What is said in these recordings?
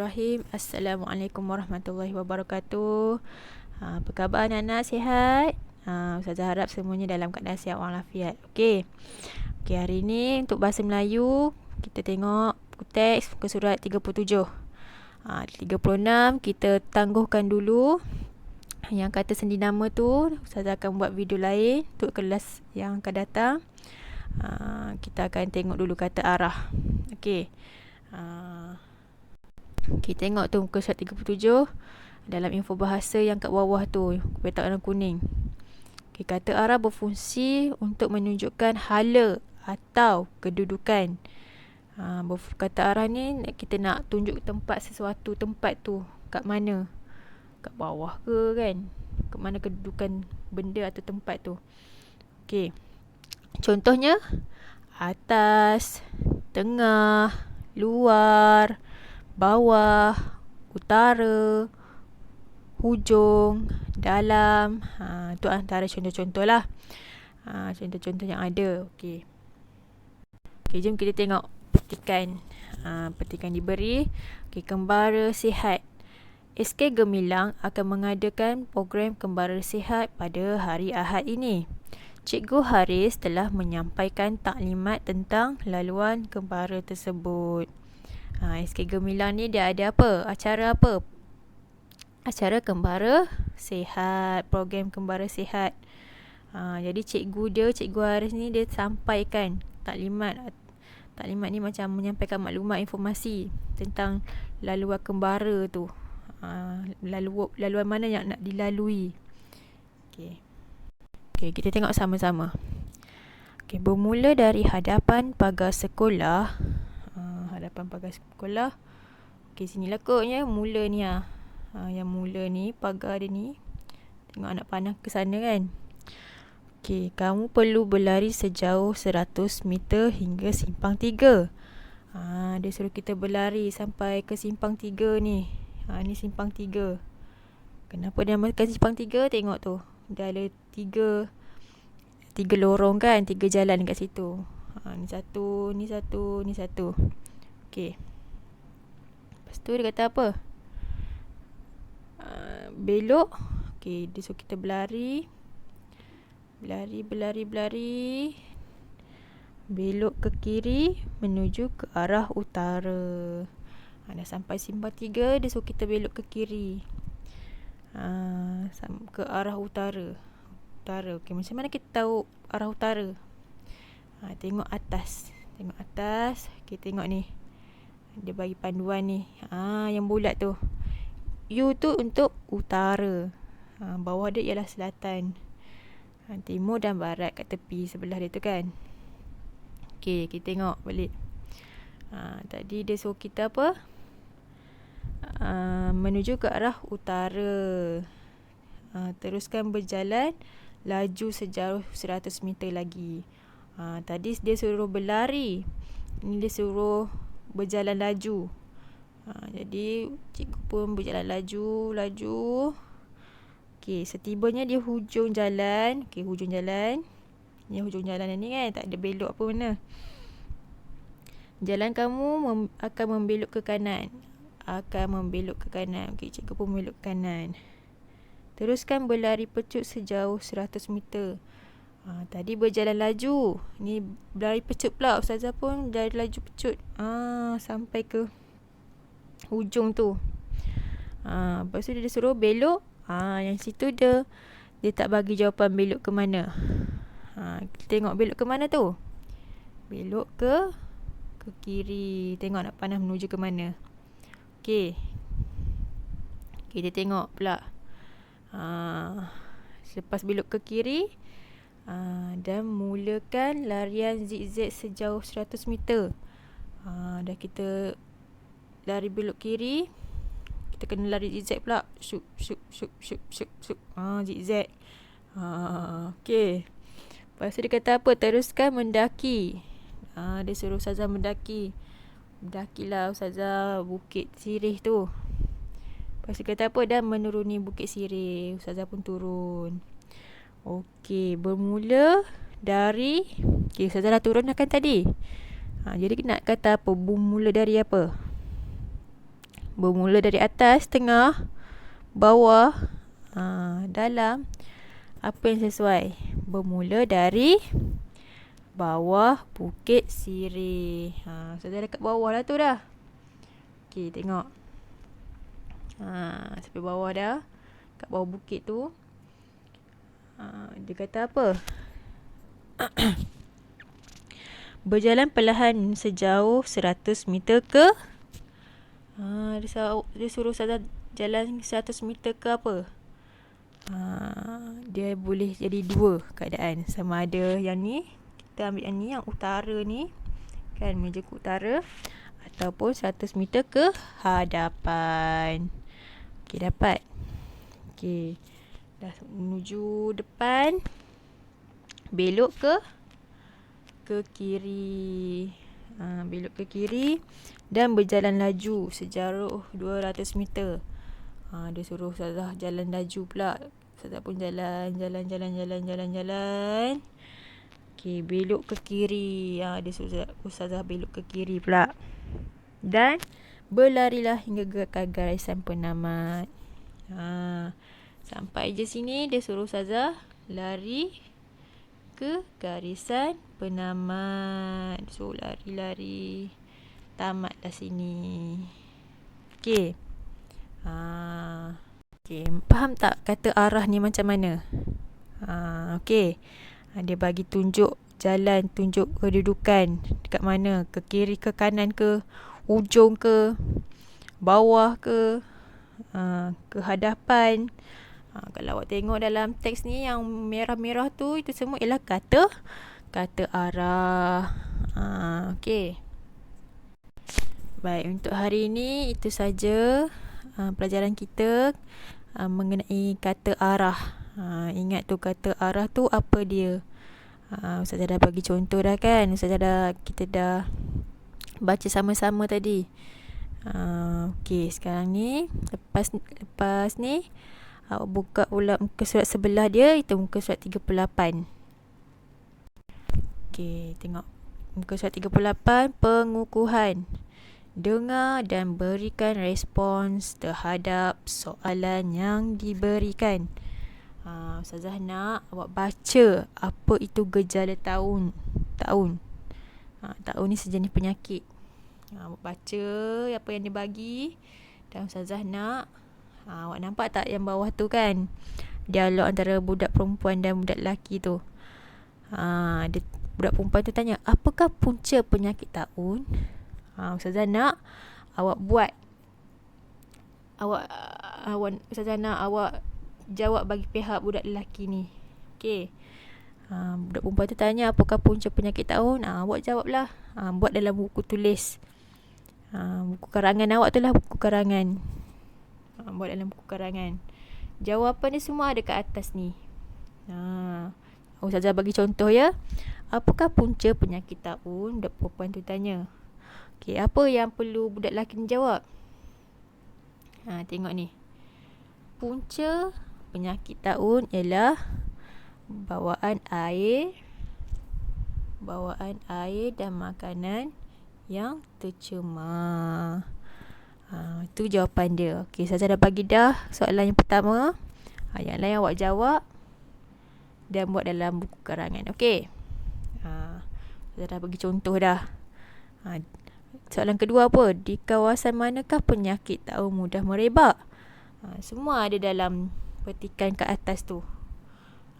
Bismillahirrahmanirrahim. Assalamualaikum warahmatullahi wabarakatuh. Apa khabar anak-anak, sihat? Ustazah harap semuanya dalam keadaan sihat walafiat. Okey, hari ni untuk bahasa Melayu kita tengok teks ke surat 37. 36 kita tangguhkan dulu. Yang kata sendi nama tu Ustazah akan buat video lain untuk kelas yang akan datang. Kita akan tengok dulu kata arah. Okey. Kita tengok tu muka surat 37 dalam info bahasa yang kat bawah tu, petak warna kuning. Okay, kata arah berfungsi untuk menunjukkan hala atau kedudukan. Kata arah ni kita nak tunjuk tempat sesuatu, tempat tu kat mana, kat bawah ke kan, kat mana kedudukan benda atau tempat tu. Okay, contohnya atas, tengah, luar, bawah, utara, hujung, dalam. Itu antara contoh-contoh lah. Contoh-contoh yang ada. Okey, jom kita tengok petikan. Petikan diberi. Okey, kembara sihat. SK Gemilang akan mengadakan program kembara sihat pada hari Ahad ini. Cikgu Haris telah menyampaikan taklimat tentang laluan kembara tersebut. SK Gemilang ni dia ada apa? Acara apa? Acara kembara sihat, program kembara sihat. Jadi Cikgu Haris ni dia sampaikan taklimat. Taklimat ni macam menyampaikan maklumat, informasi tentang laluan kembara tu. Laluan mana yang nak dilalui. Okey, kita tengok sama-sama. Okey, bermula dari hadapan pagar sekolah. Hadapan pagar sekolah. Okey, sinilah koknya mula ni. Yang mula ni pagar dia ni. Tengok anak panah ke sana kan. Okey, kamu perlu berlari sejauh 100 meter hingga simpang 3. Dia suruh kita berlari sampai ke simpang 3 ni. Ni simpang 3. Kenapa dia namakan simpang 3? Tengok tu. Dia ada 3 lorong kan, 3 jalan dekat situ. Ni satu, ni satu, ni satu. Okey. Lepas tu dia kata apa? Belok. Okey, dia suruh kita berlari. Berlari. Belok ke kiri menuju ke arah utara. Dah sampai simpang 3, dia suruh kita belok ke kiri. Ke arah utara. Okey, macam mana kita tahu arah utara? Tengok atas. Okey, tengok ni. Dia bagi panduan ni. Yang bulat tu. U tu untuk utara. Bawah dia ialah selatan. Timur dan barat kat tepi sebelah dia tu kan. Okey, kita tengok balik. Tadi dia suruh kita apa? Menuju ke arah utara. Teruskan berjalan, laju sejauh 100 meter lagi. Tadi dia suruh berlari. Ini dia suruh berjalan laju. Jadi cikgu pun berjalan laju. Okey, setibanya di hujung jalan. Okey, hujung jalan. Ni hujung jalan ni kan, tak ada belok apa mana. Jalan kamu akan membelok ke kanan. Okey, cikgu pun membelok ke kanan. Teruskan berlari pecut sejauh 100 meter. Tadi berjalan laju. Ni berlari pecut pula. Ustazah pun berlari laju pecut. Sampai ke hujung tu. Lepas tu dia suruh belok. Yang situ dia tak bagi jawapan belok ke mana. Kita tengok belok ke mana tu. Belok ke kiri. Tengok nak panah menuju ke mana. Okey, kita tengok pula. Selepas belok ke kiri, dan mulakan larian zigzag sejauh 100 meter. Dah kita lari belok kiri, kita kena lari zigzag pula. Syuk. Zigzag. Okey. Lepas tu dia kata apa? Teruskan mendaki. Dia suruh Ustazah mendaki. Mendakilah Ustazah Bukit Sirih tu. Lepas tu kata apa? Dan menuruni Bukit Sirih. Ustazah pun turun. Okey, bermula dari Ustazah dah turun kan tadi. Jadi nak kata apa? Bermula dari apa? Bermula dari atas, tengah, bawah, dalam. Apa yang sesuai? Bermula dari bawah Bukit Sirih. Sudah dekat bawah lah tu dah. Okey, tengok. Sampai bawah dah. Kat bawah bukit tu. Dia kata apa? Berjalan perlahan sejauh 100 meter ke dia suruh saya jalan 100 meter ke apa? Dia boleh jadi dua keadaan. Sama ada yang ni, kita ambil yang ni, yang utara ni kan, menuju ke utara, ataupun 100 meter ke hadapan. Okey, dapat. Okey, dah menuju depan, belok ke kiri. Belok ke kiri dan berjalan laju sejauh 200 meter. Dia suruh Ustazah jalan laju pula. Ustazah pun jalan. Okey, belok ke kiri. Dia suruh Ustazah belok ke kiri pula. Dan berlarilah hingga ke garisan penamat. Sampai je sini dia suruh Ustazah lari ke garisan penamat. So lari tamatlah sini. Okey. Okey, faham tak kata arah ni macam mana? Okey. Dia bagi tunjuk jalan, tunjuk kedudukan dekat mana, ke kiri ke kanan ke, ujung ke, bawah ke, ke hadapan. Kalau awak tengok dalam teks ni yang merah-merah tu, itu semua ialah kata arah. Okey. Baik, untuk hari ini itu saja pelajaran kita mengenai kata arah. Ingat tu kata arah tu apa dia? Ustazah dah bagi contoh dah kan? Kita dah baca sama-sama tadi. Okey, sekarang ni lepas ni awak buka pula muka surat sebelah dia, itu muka surat 38. Okey, tengok muka surat 38, pengukuhan. Dengar dan berikan respons terhadap soalan yang diberikan. Ustazah nak awak baca apa itu gejala taun. Taun ni sejenis penyakit. Awak baca apa yang dia bagi. Dan Ustazah nak awak nampak tak yang bawah tu kan, dialog antara budak perempuan dan budak lelaki tu. Budak perempuan tu tanya, apakah punca penyakit taun? Ustazah nak awak buat. Ustazah nak awak jawab bagi pihak budak lelaki ni. Okey. Budak perempuan tu tanya apakah punca penyakit taun? Awak jawablah. Buat dalam buku tulis. Buku karangan awak tu lah, buku karangan. Buat dalam buku karangan. Jawapan dia semua ada kat atas ni. Ustazah bagi contoh ya. Apakah punca penyakit taun? Budak perempuan tu tanya. Okey, apa yang perlu budak lelaki ni jawab? Tengok ni. Punca penyakit taun ialah bawaan air dan makanan yang tercemar. Itu jawapan dia. Okey, saya dah bagi dah soalan yang pertama. Yang lain awak jawab dan buat dalam buku karangan. Okey. Saya dah bagi contoh dah. Soalan kedua apa? Di kawasan manakah penyakit taun mudah merebak? Semua ada dalam petikan kat atas tu.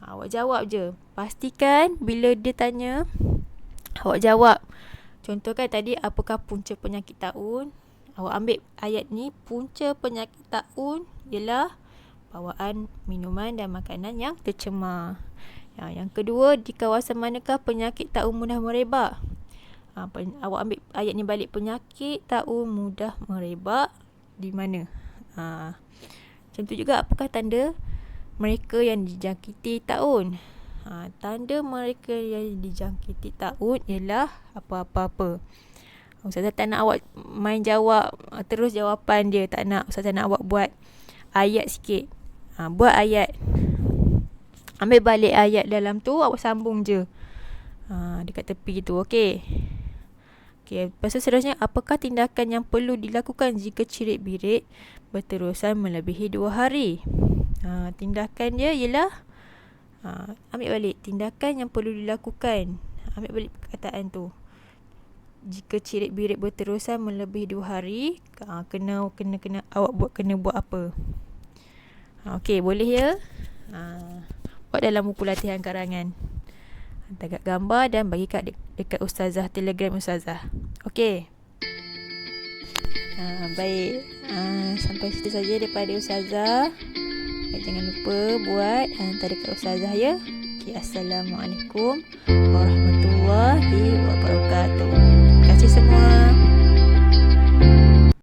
Awak jawab je. Pastikan bila dia tanya, awak jawab. Contohkan tadi, apakah punca penyakit taun? Awak ambil ayat ni, punca penyakit taun ialah bawaan minuman dan makanan yang tercemar. Yang kedua, di kawasan manakah penyakit taun mudah merebak? Awak ambil ayat ni balik, penyakit taun mudah merebak di mana? Macam tu juga, apakah tanda mereka yang dijangkiti taun? Tanda mereka yang dijangkiti taun ialah apa-apa-apa. Ustazah tak nak awak main jawab terus jawapan dia, tak nak. Ustazah nak awak buat ayat sikit. Buat ayat. Ambil balik ayat dalam tu, awak sambung je dekat tepi tu. Okey. Okey, lepas tu seterusnya, apakah tindakan yang perlu dilakukan jika cirit-birit berterusan melebihi 2 hari? Tindakan dia ialah, ambil balik tindakan yang perlu dilakukan. Ambil balik perkataan tu. Jika cirit-birit berterusan melebihi 2 hari, kena awak kena buat apa? Okey, boleh ya. Buat dalam buku latihan karangan. Hantar kat gambar dan bagi kat dekat Ustazah, Telegram Ustazah. Okey. Baik. Sampai situ saja daripada Ustazah. Baik, jangan lupa buat hantar dekat Ustazah ya. Okey, Assalamualaikum warahmatullahi wabarakatuh. Terima kasih semua.